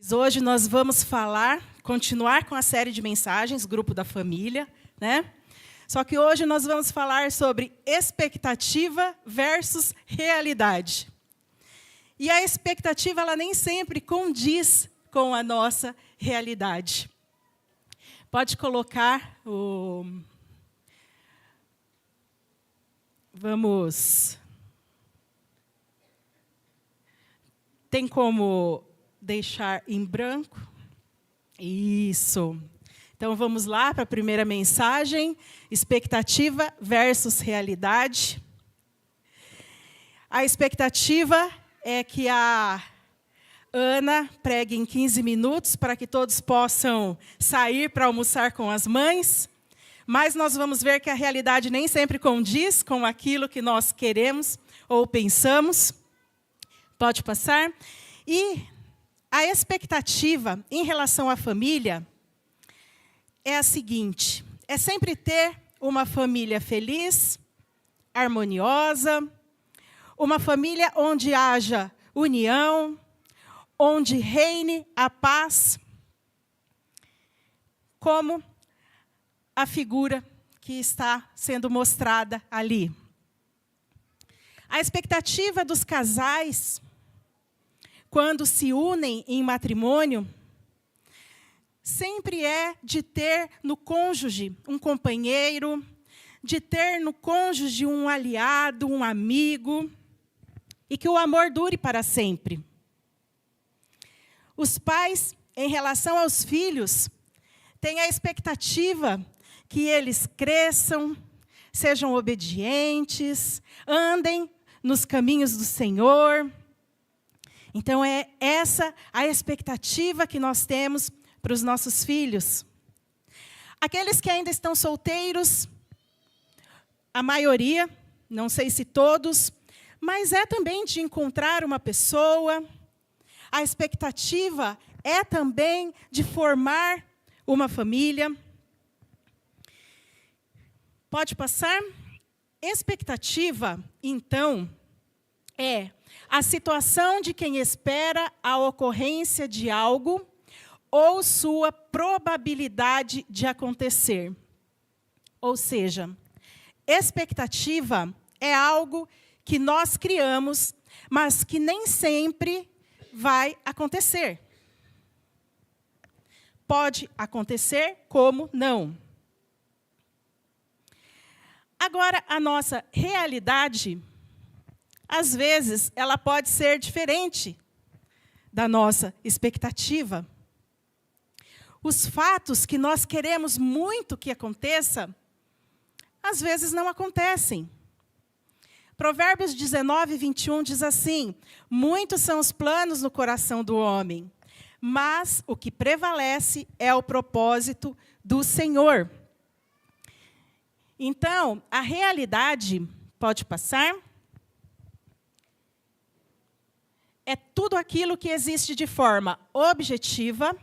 Hoje nós vamos continuar com a série de mensagens, Grupo da Família, né? Só que hoje nós vamos falar sobre expectativa versus realidade. E a expectativa, ela nem sempre condiz com a nossa realidade. Pode colocar o... Tem como deixar em branco? Isso. Então, vamos lá para a primeira mensagem. Expectativa versus realidade. A expectativa é que a Ana pregue em 15 minutos para que todos possam sair para almoçar com as mães. Mas nós vamos ver que a realidade nem sempre condiz com aquilo que nós queremos ou pensamos. Pode passar. E a expectativa em relação à família é a seguinte: é sempre ter uma família feliz, harmoniosa, uma família onde haja união, onde reine a paz, como a figura que está sendo mostrada ali. A expectativa dos casais, quando se unem em matrimônio, sempre é de ter no cônjuge um companheiro, de ter no cônjuge um aliado, um amigo, e que o amor dure para sempre. Os pais, em relação aos filhos, têm a expectativa que eles cresçam, sejam obedientes, andem nos caminhos do Senhor. Então, é essa a expectativa que nós temos para os nossos filhos. Aqueles que ainda estão solteiros, a maioria, não sei se todos, mas é também de encontrar uma pessoa. A expectativa é também de formar uma família. Pode passar? Expectativa, então, é a situação de quem espera a ocorrência de algo ou sua probabilidade de acontecer. Ou seja, expectativa é algo que nós criamos, mas que nem sempre vai acontecer. Pode acontecer, como não. Agora, a nossa realidade, às vezes, ela pode ser diferente da nossa expectativa. Os fatos que nós queremos muito que aconteça, às vezes não acontecem. Provérbios 19, 21 diz assim: muitos são os planos no coração do homem, mas o que prevalece é o propósito do Senhor. Então, a realidade, pode passar, é tudo aquilo que existe de forma objetiva,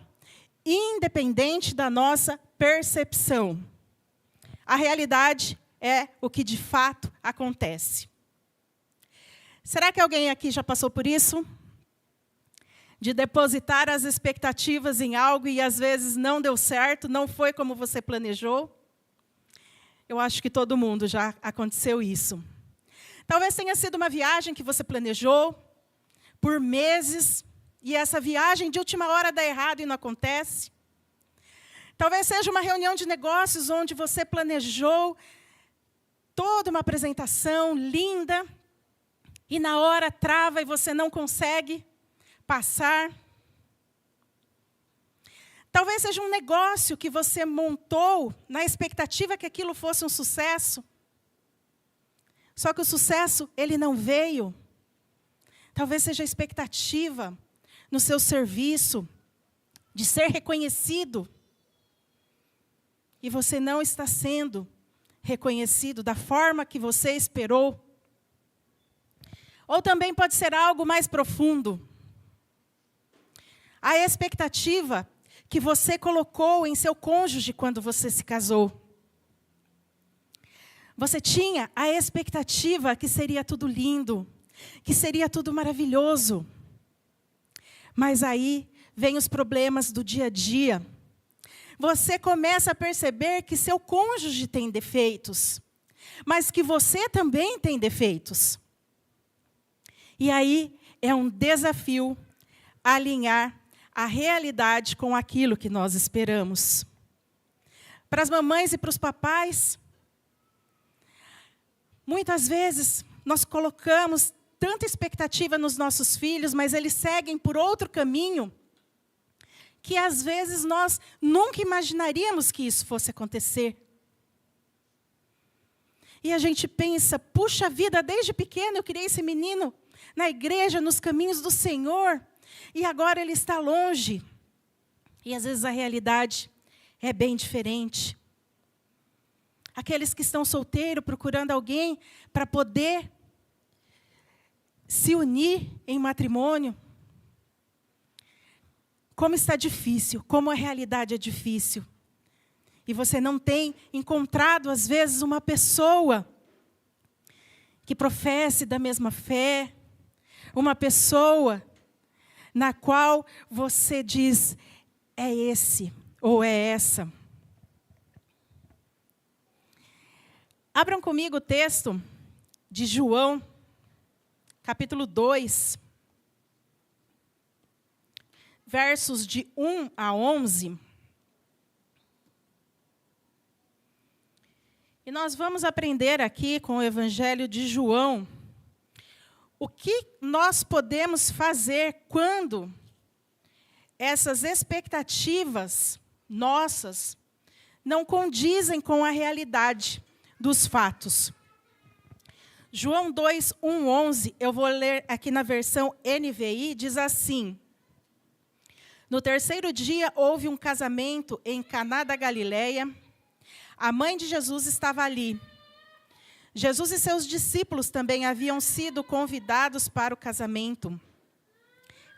independente da nossa percepção. A realidade é o que de fato acontece. Será que alguém aqui já passou por isso? De depositar as expectativas em algo e às vezes não deu certo, não foi como você planejou? Eu acho que todo mundo já aconteceu isso. Talvez tenha sido uma viagem que você planejou por meses, e essa viagem de última hora dá errado e não acontece. Talvez seja uma reunião de negócios onde você planejou toda uma apresentação linda, e na hora trava e você não consegue passar. Talvez seja um negócio que você montou na expectativa que aquilo fosse um sucesso. Só que o sucesso, ele não veio. Talvez seja a expectativa no seu serviço de ser reconhecido. E você não está sendo reconhecido da forma que você esperou. Ou também pode ser algo mais profundo. A expectativa que você colocou em seu cônjuge quando você se casou. Você tinha a expectativa que seria tudo lindo, que seria tudo maravilhoso. Mas aí vêm os problemas do dia a dia. Você começa a perceber que seu cônjuge tem defeitos, mas que você também tem defeitos. E aí é um desafio alinhar a realidade com aquilo que nós esperamos. Para as mamães e para os papais, muitas vezes nós colocamos tanta expectativa nos nossos filhos, mas eles seguem por outro caminho, que às vezes nós nunca imaginaríamos que isso fosse acontecer. E a gente pensa, puxa vida, desde pequeno eu criei esse menino na igreja, nos caminhos do Senhor, e agora ele está longe. E às vezes a realidade é bem diferente. Aqueles que estão solteiros, procurando alguém para poder se unir em matrimônio. Como está difícil, como a realidade é difícil. E você não tem encontrado, às vezes, uma pessoa que professe da mesma fé, uma pessoa na qual você diz, é esse ou é essa. Abram comigo o texto de João, capítulo 2, versos de 1 a 11. E nós vamos aprender aqui com o Evangelho de João o que nós podemos fazer quando essas expectativas nossas não condizem com a realidade dos fatos. João 2, 1, 11, eu vou ler aqui na versão NVI, diz assim: No terceiro dia houve um casamento em Caná da Galileia. A mãe de Jesus estava ali. Jesus e seus discípulos também haviam sido convidados para o casamento.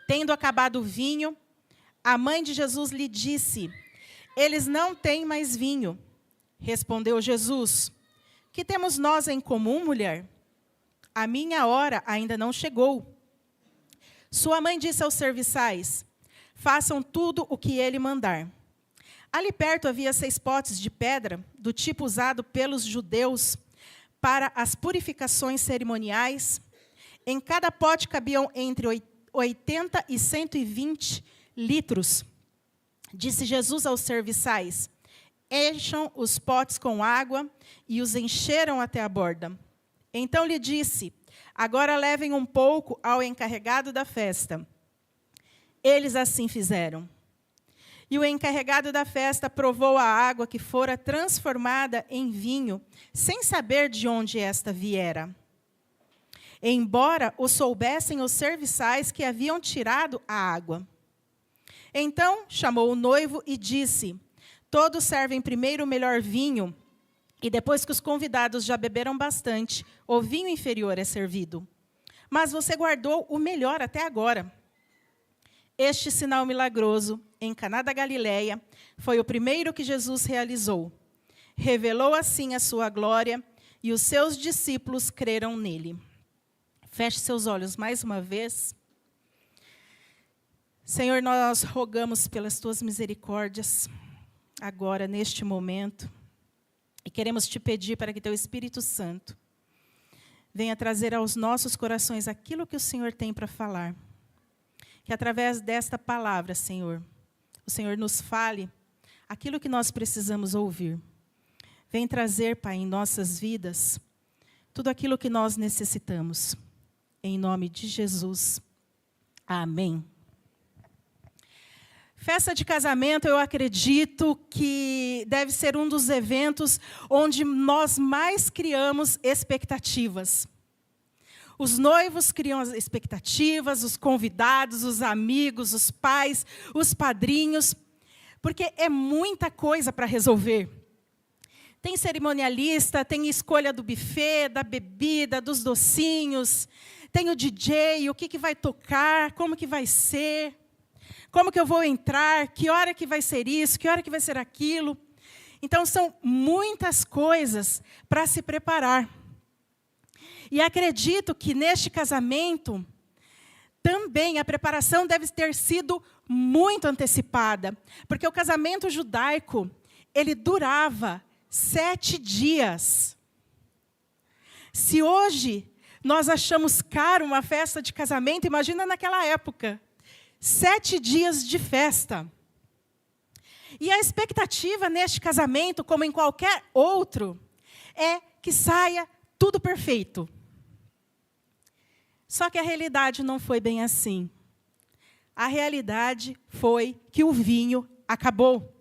Tendo acabado o vinho, a mãe de Jesus lhe disse: Eles não têm mais vinho. Respondeu Jesus: Que temos nós em comum, mulher? A minha hora ainda não chegou. Sua mãe disse aos serviçais: Façam tudo o que ele mandar. Ali perto havia 6 potes de pedra, do tipo usado pelos judeus para as purificações cerimoniais. Em cada pote cabiam entre 80 e 120 litros. Disse Jesus aos serviçais: Encham os potes com água, e os encheram até a borda. Então lhe disse: Agora levem um pouco ao encarregado da festa. Eles assim fizeram. E o encarregado da festa provou a água que fora transformada em vinho, sem saber de onde esta viera. Embora o soubessem os serviçais que haviam tirado a água. Então chamou o noivo e disse: Todos servem primeiro o melhor vinho, e depois que os convidados já beberam bastante, o vinho inferior é servido. Mas você guardou o melhor até agora. Este sinal milagroso, em Caná da Galileia, foi o primeiro que Jesus realizou. Revelou assim a sua glória, e os seus discípulos creram nele. Feche seus olhos mais uma vez. Senhor, nós rogamos pelas tuas misericórdias, agora, neste momento, e queremos te pedir para que teu Espírito Santo venha trazer aos nossos corações aquilo que o Senhor tem para falar. Que através desta palavra, Senhor, o Senhor nos fale aquilo que nós precisamos ouvir. Vem trazer, Pai, em nossas vidas, tudo aquilo que nós necessitamos. Em nome de Jesus. Amém. Festa de casamento, eu acredito que deve ser um dos eventos onde nós mais criamos expectativas. Os noivos criam as expectativas, os convidados, os amigos, os pais, os padrinhos, porque é muita coisa para resolver. Tem cerimonialista, tem escolha do buffet, da bebida, dos docinhos, tem o DJ, o que vai tocar, como que vai ser, como que eu vou entrar, que hora que vai ser isso, que hora que vai ser aquilo. Então, são muitas coisas para se preparar. E acredito que neste casamento, também a preparação deve ter sido muito antecipada, porque o casamento judaico, ele durava 7 dias. Se hoje nós achamos caro uma festa de casamento, imagina naquela época. 7 dias de festa. E a expectativa neste casamento, como em qualquer outro, é que saia tudo perfeito. Só que a realidade não foi bem assim. A realidade foi que o vinho acabou.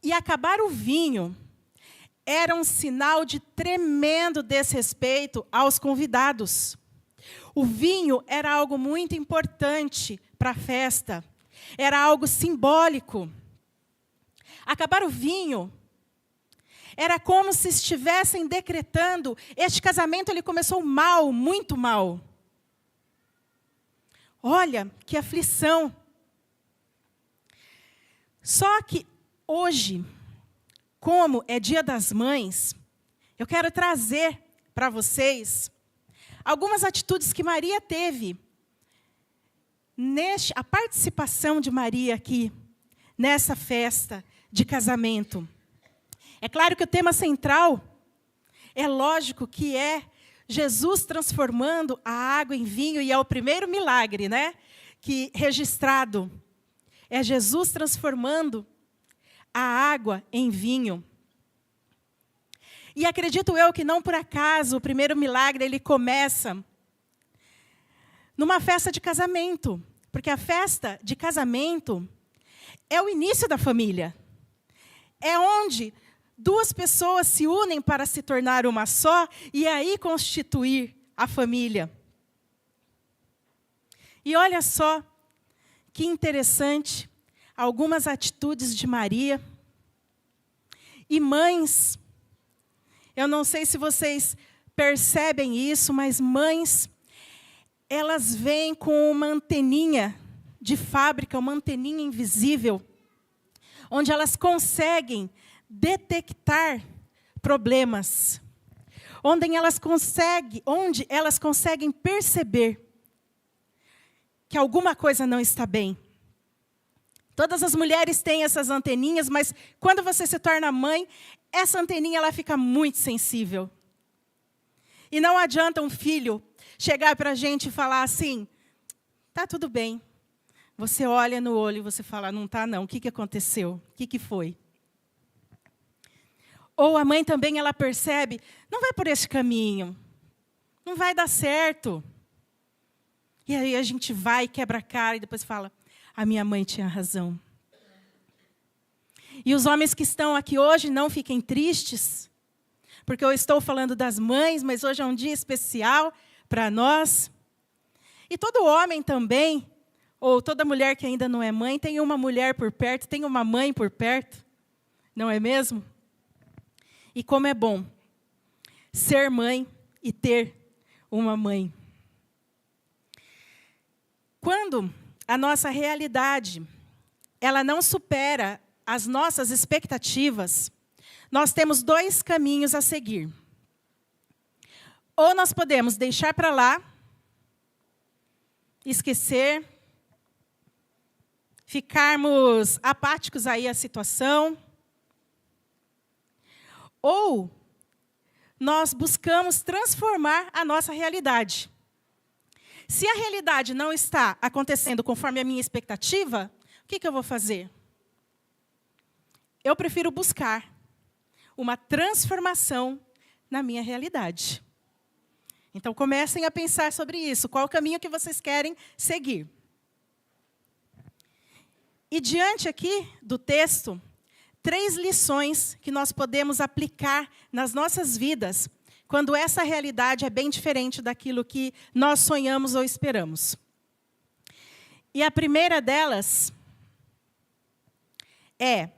E acabar o vinho era um sinal de tremendo desrespeito aos convidados. O vinho era algo muito importante para a festa. Era algo simbólico. Acabar o vinho era como se estivessem decretando: este casamento ele começou mal, muito mal. Olha, que aflição. Só que hoje, como é Dia das Mães, eu quero trazer para vocês algumas atitudes que Maria teve. A participação de Maria aqui, nessa festa de casamento. É claro que o tema central, é lógico que é Jesus transformando a água em vinho, e é o primeiro milagre, né, que registrado. É Jesus transformando a água em vinho. E acredito eu que não por acaso o primeiro milagre ele começa numa festa de casamento, porque a festa de casamento é o início da família. É onde 2 pessoas se unem para se tornar uma só e aí constituir a família. E olha só que interessante, algumas atitudes de Maria. E mães, eu não sei se vocês percebem isso, mas mães, elas vêm com uma anteninha de fábrica, uma anteninha invisível, onde elas conseguem detectar problemas, onde elas conseguem perceber que alguma coisa não está bem. Todas as mulheres têm essas anteninhas, mas quando você se torna mãe, essa anteninha ela fica muito sensível. E não adianta um filho chegar para a gente e falar assim: tá tudo bem. Você olha no olho e você fala: não tá não, o que aconteceu? O que foi? Ou a mãe também, ela percebe: não vai por esse caminho, não vai dar certo. E aí a gente vai, quebra a cara e depois fala: a minha mãe tinha razão. E os homens que estão aqui hoje, não fiquem tristes, porque eu estou falando das mães, mas hoje é um dia especial para nós. E todo homem também, ou toda mulher que ainda não é mãe, tem uma mulher por perto, tem uma mãe por perto, não é mesmo? E como é bom ser mãe e ter uma mãe. Quando a nossa realidade ela não supera as nossas expectativas, nós temos 2 caminhos a seguir. Ou nós podemos deixar para lá, esquecer, ficarmos apáticos aí à situação, ou nós buscamos transformar a nossa realidade. Se a realidade não está acontecendo conforme a minha expectativa, o que eu vou fazer? Eu prefiro buscar uma transformação na minha realidade. Então, comecem a pensar sobre isso. Qual o caminho que vocês querem seguir? E diante aqui do texto, 3 lições que nós podemos aplicar nas nossas vidas, quando essa realidade é bem diferente daquilo que nós sonhamos ou esperamos. E a primeira delas é: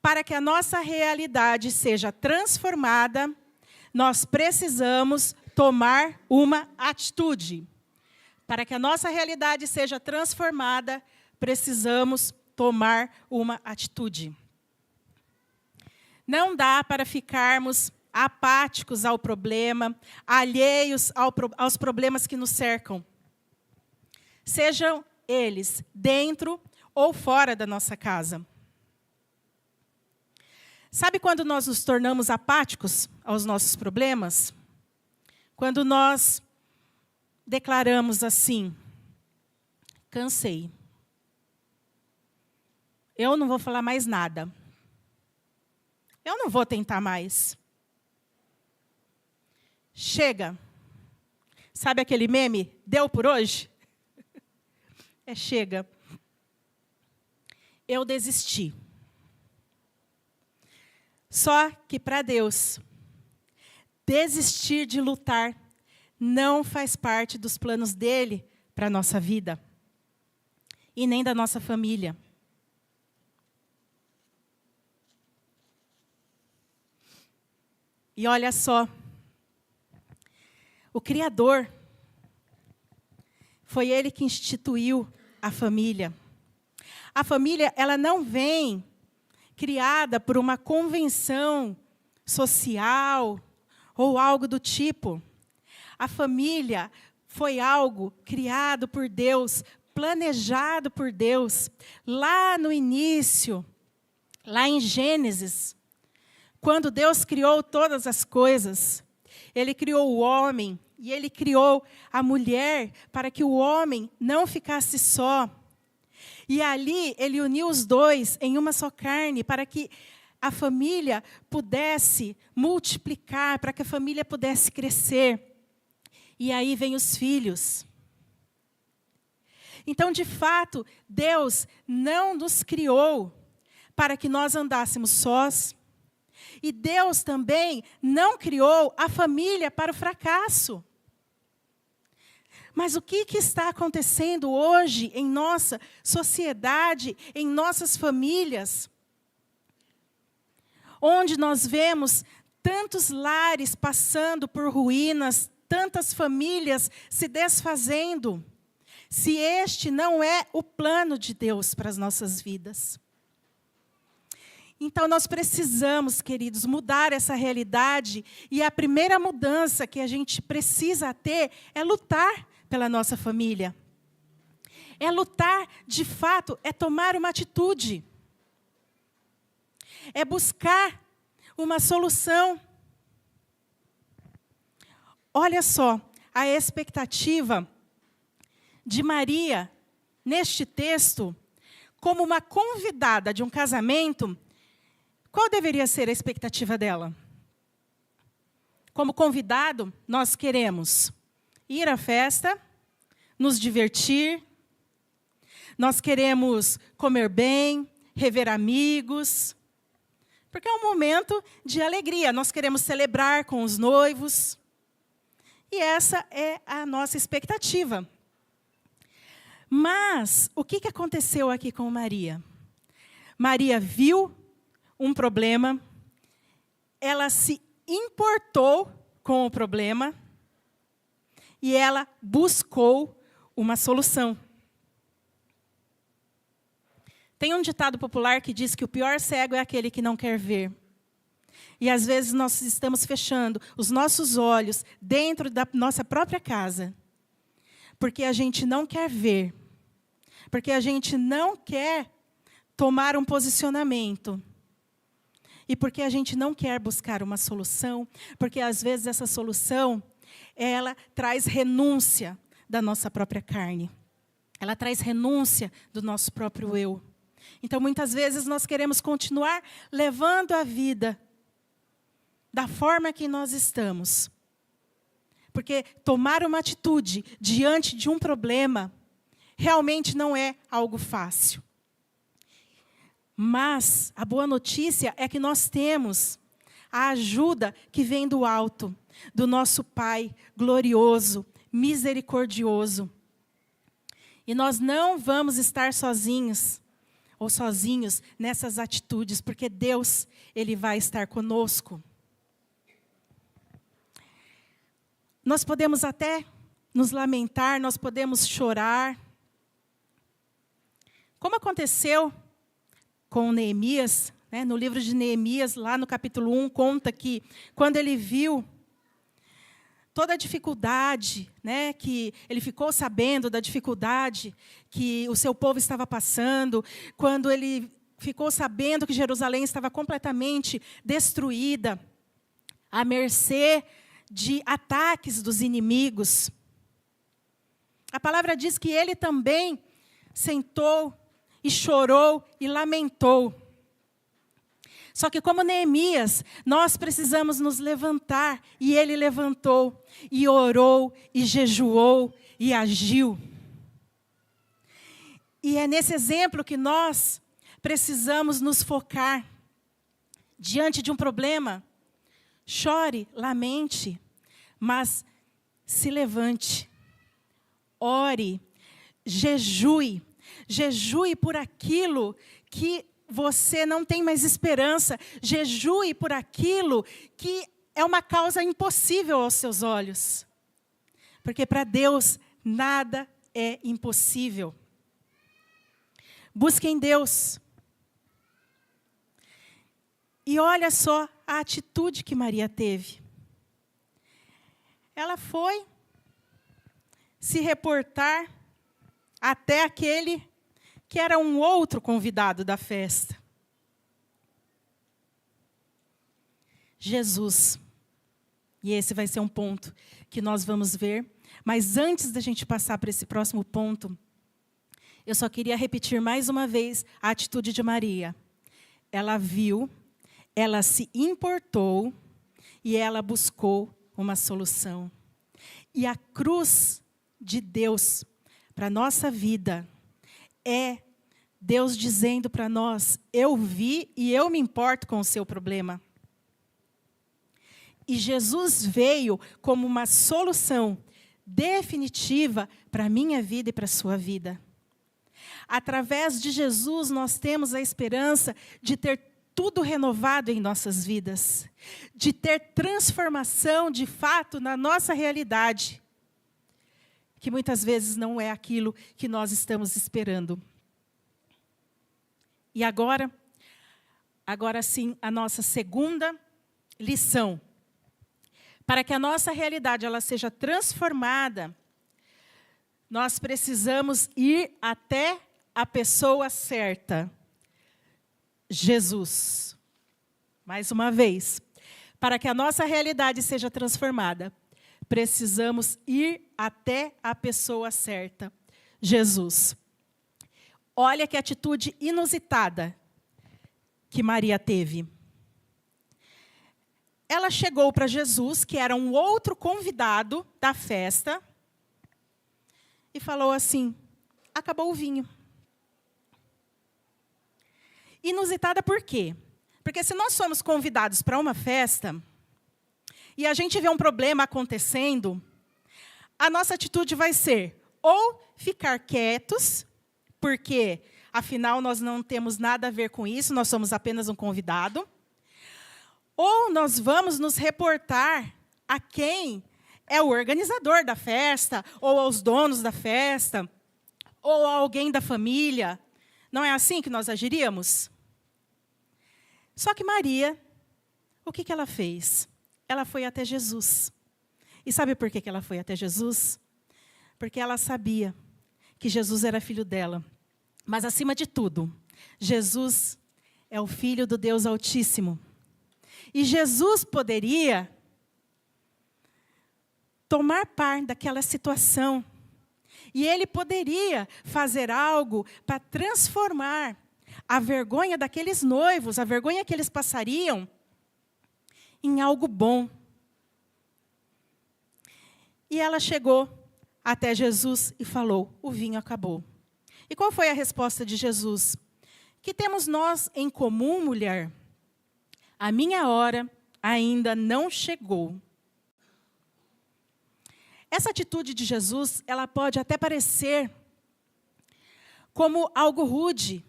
para que a nossa realidade seja transformada, nós precisamos tomar uma atitude. Para que a nossa realidade seja transformada, precisamos tomar uma atitude. Não dá para ficarmos apáticos ao problema, alheios aos problemas que nos cercam. Sejam eles dentro ou fora da nossa casa. Sabe quando nós nos tornamos apáticos aos nossos problemas? Quando nós declaramos assim: cansei. Eu não vou falar mais nada. Eu não vou tentar mais. Chega. Sabe aquele meme? Deu por hoje? É chega. Eu desisti. Só que para Deus, desistir de lutar não faz parte dos planos dele para a nossa vida. E nem da nossa família. E olha só, o Criador, foi Ele que instituiu a família. A família, ela não vem criada por uma convenção social ou algo do tipo. A família foi algo criado por Deus, planejado por Deus, lá no início, lá em Gênesis. Quando Deus criou todas as coisas, Ele criou o homem e Ele criou a mulher para que o homem não ficasse só. E ali Ele uniu os dois em uma só carne para que a família pudesse multiplicar, para que a família pudesse crescer. E aí vem os filhos. Então, de fato, Deus não nos criou para que nós andássemos sós. E Deus também não criou a família para o fracasso. Mas o que está acontecendo hoje em nossa sociedade, em nossas famílias? Onde nós vemos tantos lares passando por ruínas, tantas famílias se desfazendo. Se este não é o plano de Deus para as nossas vidas. Então, nós precisamos, queridos, mudar essa realidade. E a primeira mudança que a gente precisa ter é lutar pela nossa família. É lutar, de fato, é tomar uma atitude. É buscar uma solução. Olha só, a expectativa de Maria, neste texto, como uma convidada de um casamento. Qual deveria ser a expectativa dela? Como convidado, nós queremos ir à festa, nos divertir, nós queremos comer bem, rever amigos, porque é um momento de alegria, nós queremos celebrar com os noivos, e essa é a nossa expectativa. Mas, o que aconteceu aqui com Maria? Maria viu um problema, ela se importou com o problema e ela buscou uma solução. Tem um ditado popular que diz que o pior cego é aquele que não quer ver. E às vezes nós estamos fechando os nossos olhos dentro da nossa própria casa, porque a gente não quer ver, porque a gente não quer tomar um posicionamento. E porque a gente não quer buscar uma solução, porque às vezes essa solução, ela traz renúncia da nossa própria carne. Ela traz renúncia do nosso próprio eu. Então, muitas vezes, nós queremos continuar levando a vida da forma que nós estamos. Porque tomar uma atitude diante de um problema realmente não é algo fácil. Mas a boa notícia é que nós temos a ajuda que vem do alto, do nosso Pai glorioso, misericordioso. E nós não vamos estar sozinhos ou sozinhos nessas atitudes, porque Deus, Ele vai estar conosco. Nós podemos até nos lamentar, nós podemos chorar. Como aconteceu com Neemias, né? No livro de Neemias, lá no capítulo 1, conta que quando ele viu toda a dificuldade, né, que ele ficou sabendo da dificuldade que o seu povo estava passando, quando ele ficou sabendo que Jerusalém estava completamente destruída, à mercê de ataques dos inimigos. A palavra diz que ele também sentou e chorou e lamentou. Só que, como Neemias, nós precisamos nos levantar. E ele levantou, e orou, e jejuou, e agiu. E é nesse exemplo que nós precisamos nos focar. Diante de um problema, chore, lamente, mas se levante. Ore, jejue. Jejue por aquilo que você não tem mais esperança. Jejue por aquilo que é uma causa impossível aos seus olhos. Porque para Deus nada é impossível. Busque em Deus. E olha só a atitude que Maria teve. Ela foi se reportar até aquele que era um outro convidado da festa. Jesus. E esse vai ser um ponto que nós vamos ver. Mas antes da gente passar para esse próximo ponto, eu só queria repetir mais uma vez a atitude de Maria. Ela viu, ela se importou e ela buscou uma solução. E a cruz de Deus para a nossa vida é Deus dizendo para nós: eu vi e eu me importo com o seu problema. E Jesus veio como uma solução definitiva para a minha vida e para a sua vida. Através de Jesus, nós temos a esperança de ter tudo renovado em nossas vidas, de ter transformação de fato na nossa realidade, que muitas vezes não é aquilo que nós estamos esperando. E agora sim, a nossa segunda lição. Para que a nossa realidade ela seja transformada, nós precisamos ir até a pessoa certa, Jesus. Mais uma vez, para que a nossa realidade seja transformada, precisamos ir até a pessoa certa, Jesus. Olha que atitude inusitada que Maria teve. Ela chegou para Jesus, que era um outro convidado da festa, e falou assim: acabou o vinho. Inusitada por quê? Porque se nós somos convidados para uma festa, e a gente vê um problema acontecendo, a nossa atitude vai ser ou ficar quietos, porque, afinal, nós não temos nada a ver com isso, nós somos apenas um convidado, ou nós vamos nos reportar a quem é o organizador da festa, ou aos donos da festa, ou a alguém da família. Não é assim que nós agiríamos? Só que Maria, o que ela fez? Ela foi até Jesus. E sabe por que ela foi até Jesus? Porque ela sabia que Jesus era filho dela. Mas, acima de tudo, Jesus é o Filho do Deus Altíssimo. E Jesus poderia tomar parte daquela situação. E ele poderia fazer algo para transformar a vergonha daqueles noivos, a vergonha que eles passariam, em algo bom. E ela chegou até Jesus e falou: o vinho acabou. E qual foi a resposta de Jesus? Que temos nós em comum, mulher? A minha hora ainda não chegou. Essa atitude de Jesus, ela pode até parecer como algo rude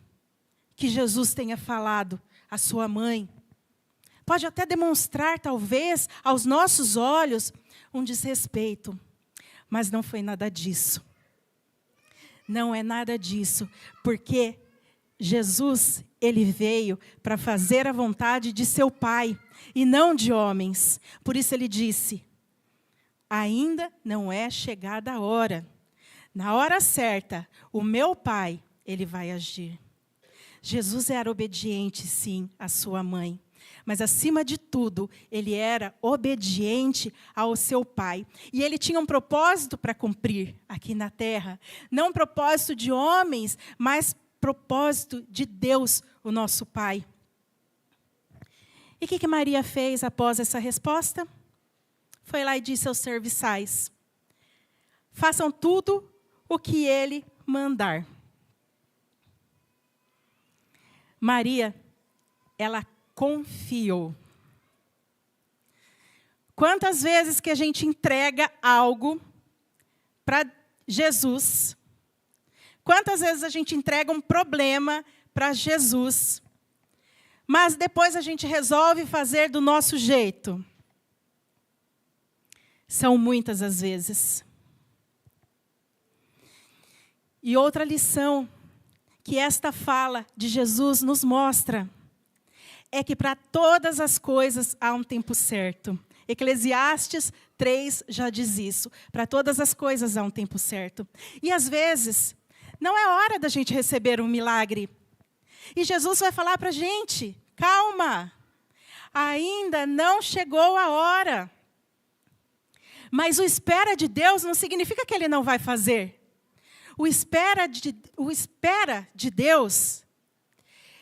que Jesus tenha falado à sua mãe. Pode até demonstrar, talvez, aos nossos olhos, um desrespeito. Mas não foi nada disso. Não é nada disso, porque Jesus, ele veio para fazer a vontade de seu Pai, e não de homens. Por isso ele disse: ainda não é chegada a hora. Na hora certa, o meu Pai, Ele vai agir. Jesus era obediente, sim, à sua mãe. Mas, acima de tudo, Ele era obediente ao seu Pai. E Ele tinha um propósito para cumprir aqui na terra. Não um propósito de homens, mas propósito de Deus, o nosso Pai. E o que Maria fez após essa resposta? Foi lá e disse aos serviçais: façam tudo o que Ele mandar. Maria, ela confiou. Quantas vezes que a gente entrega algo para Jesus? Quantas vezes a gente entrega um problema para Jesus, mas depois a gente resolve fazer do nosso jeito? São muitas as vezes. E outra lição que esta fala de Jesus nos mostra é que para todas as coisas há um tempo certo. Eclesiastes 3 já diz isso. Para todas as coisas há um tempo certo. E às vezes, não é hora da gente receber um milagre. E Jesus vai falar para a gente: calma, ainda não chegou a hora. Mas o espera de Deus não significa que Ele não vai fazer. O espera de Deus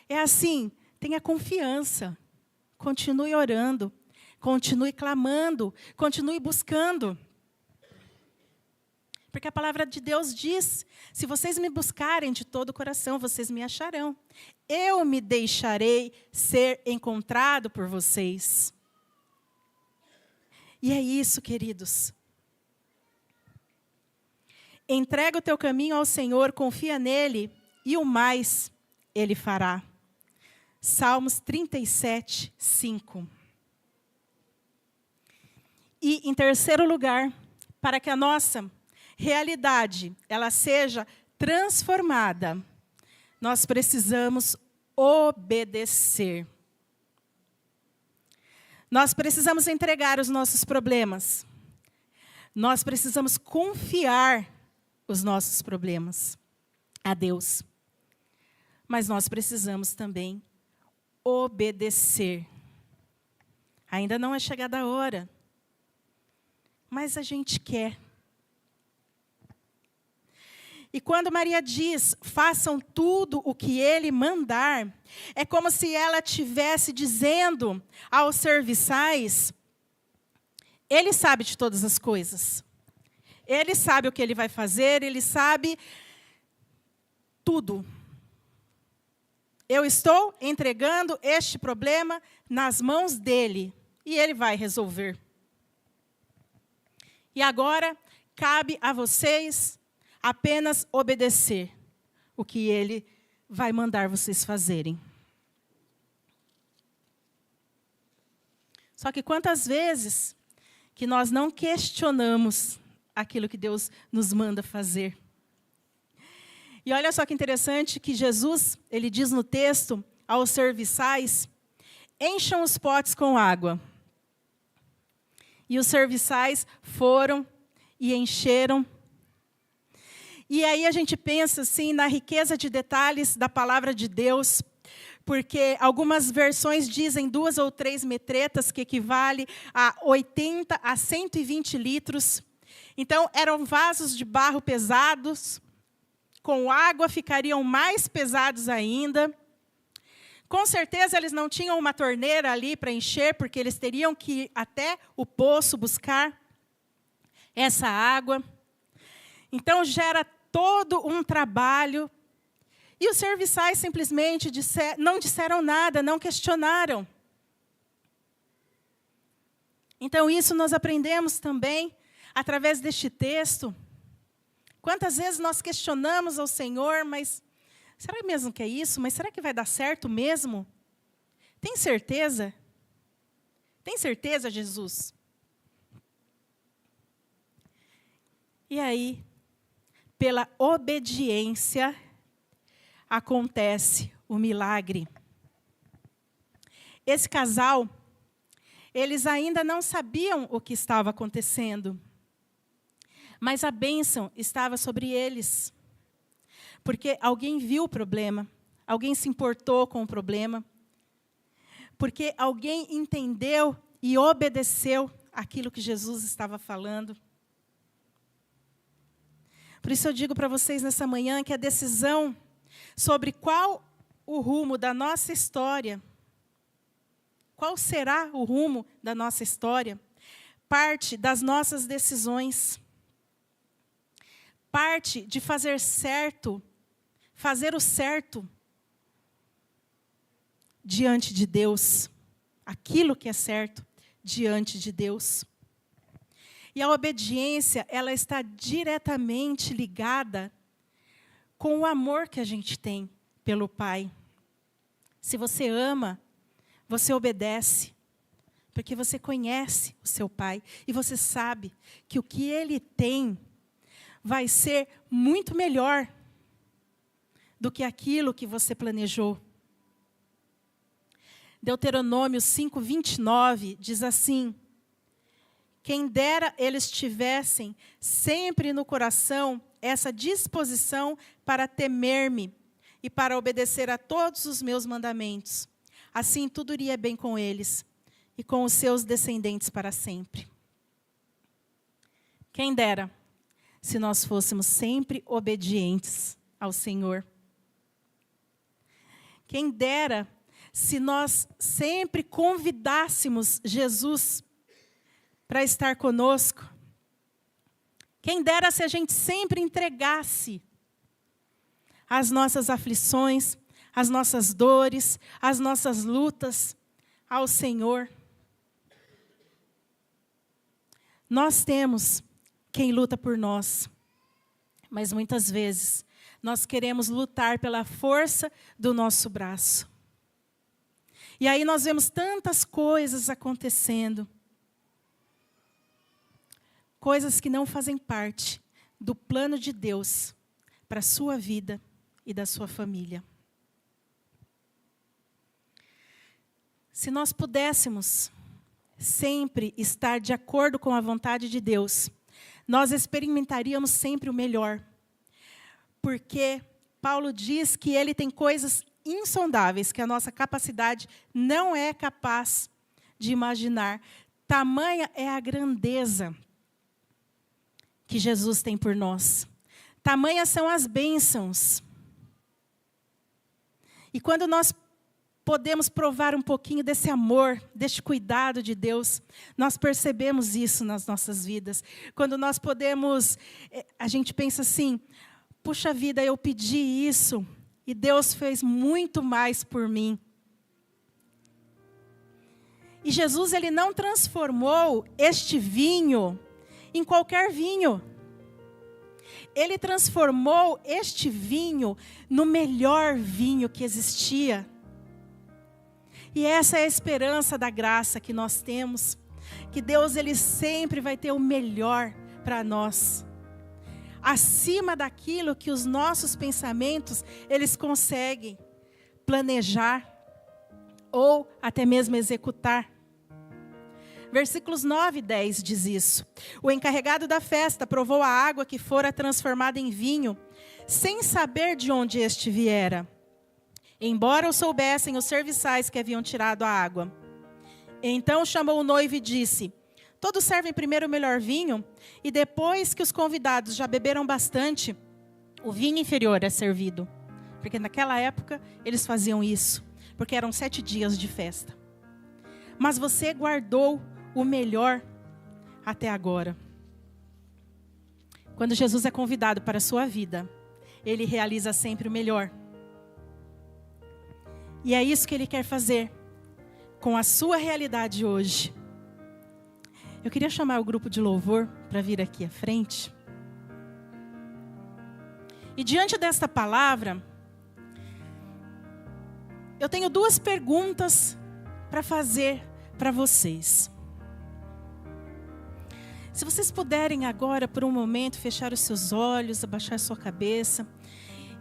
é assim: tenha confiança, continue orando, continue clamando, continue buscando. Porque a palavra de Deus diz: se vocês me buscarem de todo o coração, vocês me acharão. Eu me deixarei ser encontrado por vocês. E é isso, queridos. Entrega o teu caminho ao Senhor, confia nele, e o mais Ele fará. Salmos 37, 5. E, em terceiro lugar, para que a nossa realidade ela seja transformada, nós precisamos obedecer. Nós precisamos entregar os nossos problemas. Nós precisamos confiar os nossos problemas a Deus. Mas nós precisamos também obedecer. Ainda não é chegada a hora, mas a gente quer. E quando Maria diz: façam tudo o que Ele mandar, é como se ela estivesse dizendo aos serviçais: Ele sabe de todas as coisas. Ele sabe o que Ele vai fazer, Ele sabe tudo. Eu estou entregando este problema nas mãos dEle, e Ele vai resolver. E agora, cabe a vocês apenas obedecer o que Ele vai mandar vocês fazerem. Só que quantas vezes que nós não questionamos aquilo que Deus nos manda fazer? E olha só que interessante que Jesus, Ele diz no texto aos serviçais: encham os potes com água. E os serviçais foram e encheram. E aí a gente pensa assim na riqueza de detalhes da palavra de Deus, porque algumas versões dizem 2 ou 3 metretas, que equivale a 80 a 120 litros. Então, eram vasos de barro pesados, com água ficariam mais pesados ainda. Com certeza, eles não tinham uma torneira ali para encher, porque eles teriam que ir até o poço buscar essa água. Então, gera todo um trabalho. E os serviçais simplesmente não disseram nada, não questionaram. Então, isso nós aprendemos também através deste texto. Quantas vezes nós questionamos ao Senhor, mas será mesmo que é isso? Mas será que vai dar certo mesmo? Tem certeza? Tem certeza, Jesus? E aí, pela obediência, acontece o milagre. Esse casal, eles ainda não sabiam o que estava acontecendo. Mas a bênção estava sobre eles. Porque alguém viu o problema, alguém se importou com o problema, porque alguém entendeu e obedeceu aquilo que Jesus estava falando. Por isso eu digo para vocês nessa manhã que a decisão sobre qual o rumo da nossa história, qual será o rumo da nossa história, parte das nossas decisões. Parte de fazer certo, fazer o certo diante de Deus. Aquilo que é certo diante de Deus. E a obediência, ela está diretamente ligada com o amor que a gente tem pelo Pai. Se você ama, você obedece, porque você conhece o seu Pai e você sabe que o que Ele tem vai ser muito melhor do que aquilo que você planejou. Deuteronômio 5:29 diz assim: quem dera eles tivessem sempre no coração essa disposição para temer-me e para obedecer a todos os meus mandamentos. Assim tudo iria bem com eles e com os seus descendentes para sempre. Quem dera se nós fôssemos sempre obedientes ao Senhor. Quem dera se nós sempre convidássemos Jesus para estar conosco. Quem dera se a gente sempre entregasse as nossas aflições, as nossas dores, as nossas lutas ao Senhor. Nós temos quem luta por nós, mas muitas vezes nós queremos lutar pela força do nosso braço. E aí nós vemos tantas coisas acontecendo, coisas que não fazem parte do plano de Deus para a sua vida e da sua família. Se nós pudéssemos sempre estar de acordo com a vontade de Deus, nós experimentaríamos sempre o melhor. Porque Paulo diz que Ele tem coisas insondáveis, que a nossa capacidade não é capaz de imaginar. Tamanha é a grandeza que Jesus tem por nós. Tamanhas são as bênçãos. E quando nós podemos provar um pouquinho desse amor, deste cuidado de Deus, nós percebemos isso nas nossas vidas. Quando nós podemos, a gente pensa assim, puxa vida, eu pedi isso e Deus fez muito mais por mim. E Jesus, Ele não transformou este vinho em qualquer vinho. Ele transformou este vinho no melhor vinho que existia. E essa é a esperança da graça que nós temos, que Deus Ele sempre vai ter o melhor para nós, acima daquilo que os nossos pensamentos eles conseguem planejar ou até mesmo executar. Versículos 9 e 10 diz isso. O encarregado da festa provou a água que fora transformada em vinho, sem saber de onde este viera, embora o soubessem os serviçais que haviam tirado a água. Então chamou o noivo e disse: todos servem primeiro o melhor vinho, e depois que os convidados já beberam bastante, o vinho inferior é servido. Porque naquela época eles faziam isso, porque eram 7 dias de festa. Mas você guardou o melhor até agora. Quando Jesus é convidado para a sua vida, Ele realiza sempre o melhor. E é isso que Ele quer fazer com a sua realidade hoje. Eu queria chamar o grupo de louvor para vir aqui à frente. E diante desta palavra, eu tenho 2 perguntas para fazer para vocês. Se vocês puderem agora, por um momento, fechar os seus olhos, abaixar sua cabeça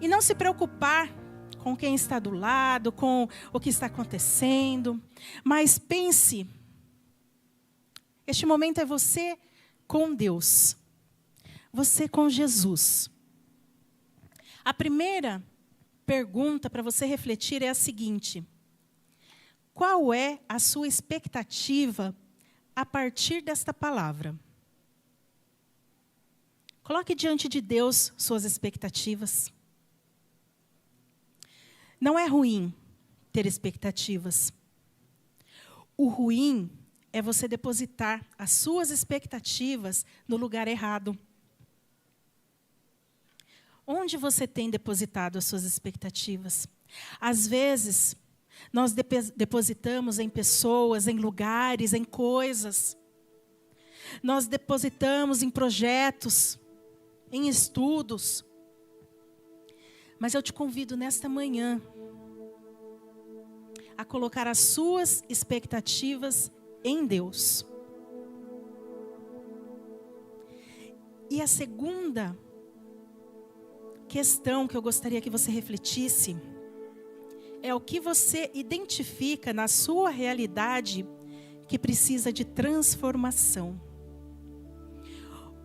e não se preocupar com quem está do lado, com o que está acontecendo, mas pense, este momento é você com Deus. você com Jesus. A primeira pergunta para você refletir é a seguinte: qual é a sua expectativa a partir desta palavra? Coloque diante de Deus suas expectativas. Não é ruim ter expectativas. O ruim é você depositar as suas expectativas no lugar errado. Onde você tem depositado as suas expectativas? Às vezes, nós depositamos em pessoas, em lugares, em coisas. Nós depositamos em projetos, em estudos. Mas eu te convido nesta manhã a colocar as suas expectativas em Deus. E a segunda questão que eu gostaria que você refletisse é o que você identifica na sua realidade que precisa de transformação.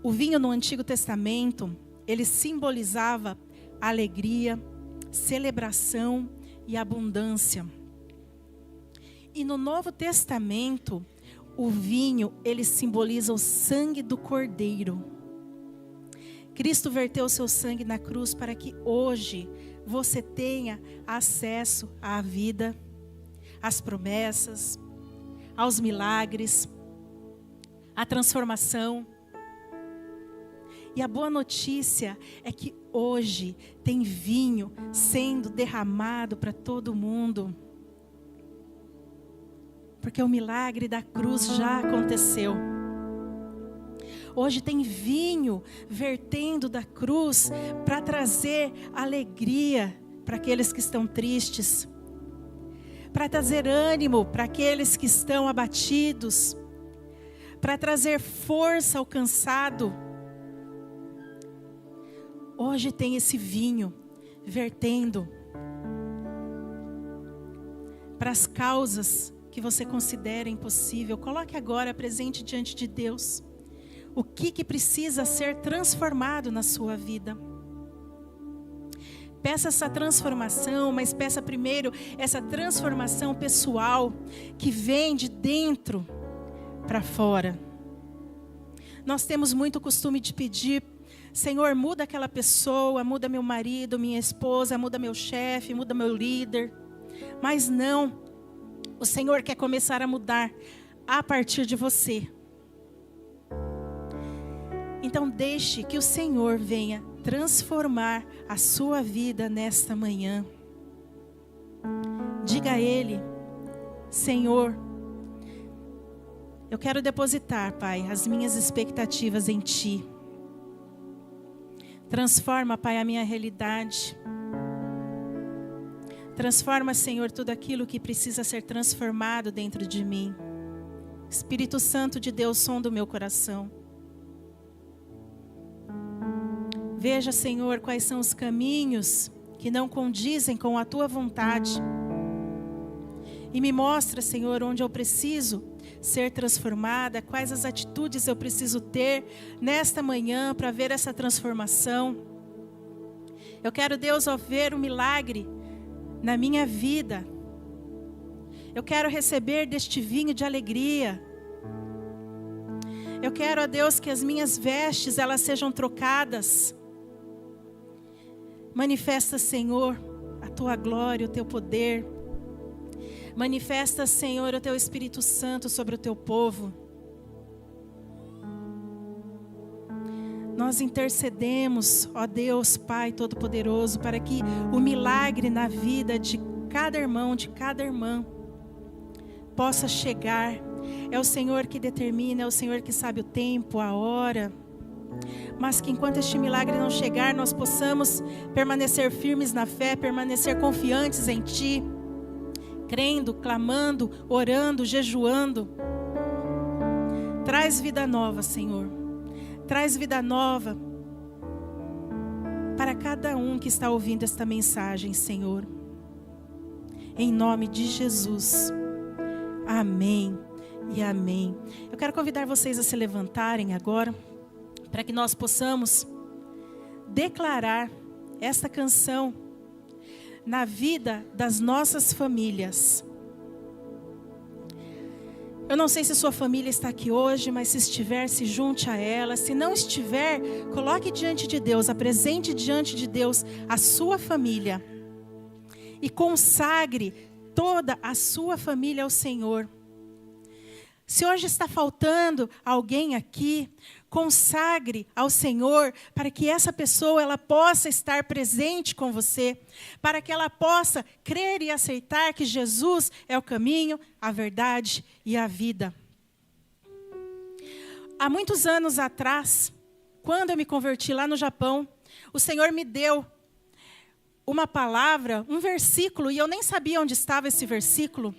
O vinho no Antigo Testamento, ele simbolizava alegria, celebração e abundância. E no Novo Testamento, o vinho, ele simboliza o sangue do Cordeiro. Cristo verteu o seu sangue na cruz para que hoje você tenha acesso à vida, às promessas, aos milagres, à transformação. E a boa notícia é que hoje tem vinho sendo derramado para todo mundo. Porque o milagre da cruz já aconteceu. Hoje tem vinho vertendo da cruz para trazer alegria para aqueles que estão tristes, para trazer ânimo para aqueles que estão abatidos, para trazer força ao cansado. Hoje tem esse vinho vertendo para as causas que você considera impossível. Coloque agora presente diante de Deus o que precisa ser transformado na sua vida. Peça essa transformação, mas peça primeiro essa transformação pessoal que vem de dentro para fora. Nós temos muito costume de pedir: Senhor, muda aquela pessoa, muda meu marido, minha esposa, muda meu chefe, muda meu líder. Mas não, o Senhor quer começar a mudar a partir de você. Então deixe que o Senhor venha transformar a sua vida nesta manhã. Diga a Ele: Senhor, eu quero depositar, Pai, as minhas expectativas em Ti. Transforma, Pai, a minha realidade. Transforma, Senhor, tudo aquilo que precisa ser transformado dentro de mim. Espírito Santo de Deus, sonda o meu coração. Veja, Senhor, quais são os caminhos que não condizem com a Tua vontade. E me mostra, Senhor, onde eu preciso ser transformada, quais as atitudes eu preciso ter nesta manhã para ver essa transformação. Eu quero, Deus, ver o milagre na minha vida. Eu quero receber deste vinho de alegria. Eu quero, ó Deus, que as minhas vestes elas sejam trocadas. Manifesta, Senhor, a Tua glória, o Teu poder. Manifesta, Senhor, o Teu Espírito Santo sobre o Teu povo. Nós intercedemos, ó Deus, Pai Todo-Poderoso, para que o milagre na vida de cada irmão, de cada irmã, possa chegar. É o Senhor que determina, é o Senhor que sabe o tempo, a hora. Mas que enquanto este milagre não chegar, nós possamos permanecer firmes na fé, permanecer confiantes em Ti, crendo, clamando, orando, jejuando. Traz vida nova, Senhor. Traz vida nova para cada um que está ouvindo esta mensagem, Senhor. Em nome de Jesus. Amém e amém. Eu quero convidar vocês a se levantarem agora. para que nós possamos declarar esta canção na vida das nossas famílias. Eu não sei se sua família está aqui hoje, mas se estiver, se junte a ela. Se não estiver, coloque diante de Deus, apresente diante de Deus a sua família. E consagre toda a sua família ao Senhor. Se hoje está faltando alguém aqui, consagre ao Senhor para que essa pessoa ela possa estar presente com você, para que ela possa crer e aceitar que Jesus é o caminho, a verdade e a vida. Há muitos anos atrás, quando eu me converti lá no Japão, o Senhor me deu uma palavra, um versículo, e eu nem sabia onde estava esse versículo.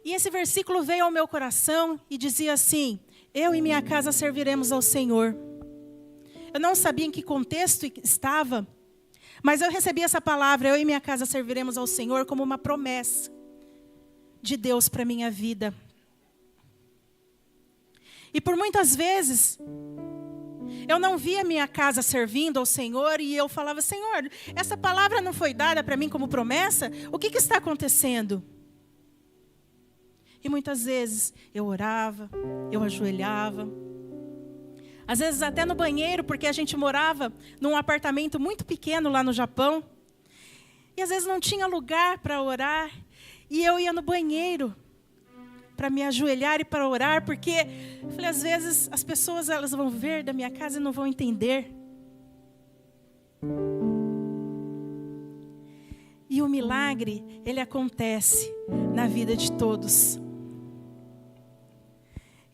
E esse versículo veio ao meu coração e dizia assim: eu e minha casa serviremos ao Senhor. Eu não sabia em que contexto estava, mas eu recebi essa palavra, eu e minha casa serviremos ao Senhor, como uma promessa de Deus para a minha vida. E por muitas vezes, eu não via minha casa servindo ao Senhor e eu falava: Senhor, essa palavra não foi dada para mim como promessa? O que está acontecendo? E muitas vezes eu orava, eu ajoelhava. Às vezes até no banheiro, porque a gente morava num apartamento muito pequeno lá no Japão. E às vezes não tinha lugar para orar. E eu ia no banheiro para me ajoelhar e para orar, porque eu falei, às vezes as pessoas elas vão ver da minha casa e não vão entender. E o milagre, ele acontece na vida de todos.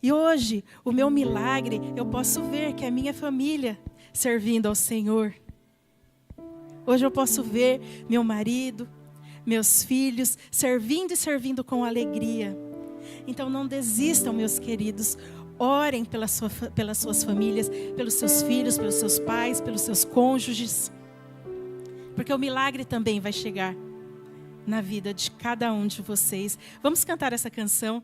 E hoje, o meu milagre, eu posso ver que é a minha família servindo ao Senhor. Hoje eu posso ver meu marido, meus filhos, servindo e servindo com alegria. Então não desistam, meus queridos. Orem pelas suas famílias, pelos seus filhos, pelos seus pais, pelos seus cônjuges. Porque o milagre também vai chegar na vida de cada um de vocês. Vamos cantar essa canção.